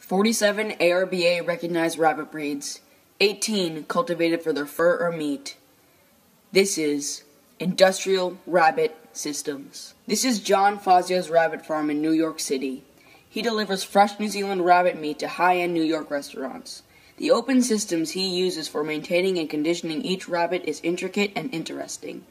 47 ARBA recognized rabbit breeds, 18 cultivated for their fur or meat. This is Industrial Rabbit Systems. This is John Fazio's rabbit farm in New York City. He delivers fresh New Zealand rabbit meat to high-end New York restaurants. The open systems he uses for maintaining and conditioning each rabbit is intricate and interesting.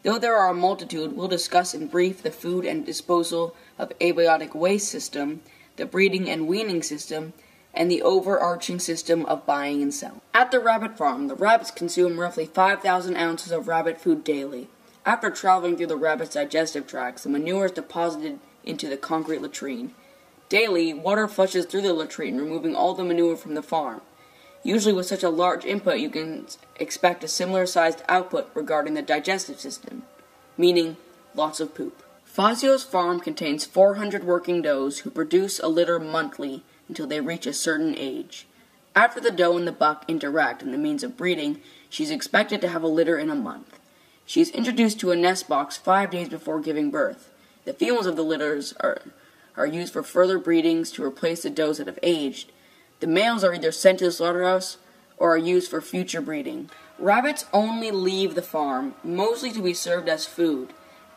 Though there are a multitude, we'll discuss in brief the food and disposal of abiotic waste system, the breeding and weaning system, and the overarching system of buying and selling. At the rabbit farm, the rabbits consume roughly 5,000 ounces of rabbit food daily. After traveling through the rabbit's digestive tracts, the manure is deposited into the concrete latrine. Daily, water flushes through the latrine, removing all the manure from the farm. Usually with such a large input, you can expect a similar-sized output regarding the digestive system, meaning lots of poop. Fazio's farm contains 400 working does who produce a litter monthly until they reach a certain age. After the doe and the buck interact in the means of breeding, she's expected to have a litter in a month. She is introduced to a nest box 5 days before giving birth. The females of the litters are used for further breedings to replace the does that have aged. The males are either sent to the slaughterhouse or are used for future breeding. Rabbits only leave the farm, mostly to be served as food,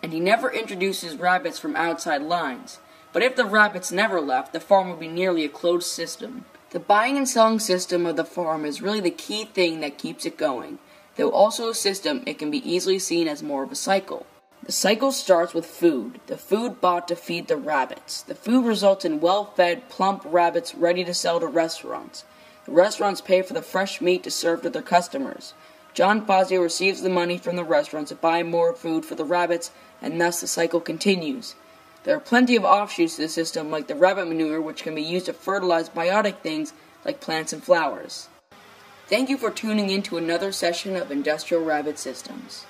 and he never introduces rabbits from outside lines. But if the rabbits never left, the farm would be nearly a closed system. The buying and selling system of the farm is really the key thing that keeps it going. Though also a system, it can be easily seen as more of a cycle. The cycle starts with food, the food bought to feed the rabbits. The food results in well-fed, plump rabbits ready to sell to restaurants. The restaurants pay for the fresh meat to serve to their customers. John Fazio receives the money from the restaurants to buy more food for the rabbits, and thus the cycle continues. There are plenty of offshoots to the system, like the rabbit manure, which can be used to fertilize biotic things like plants and flowers. Thank you for tuning in to another session of Industrial Rabbit Systems.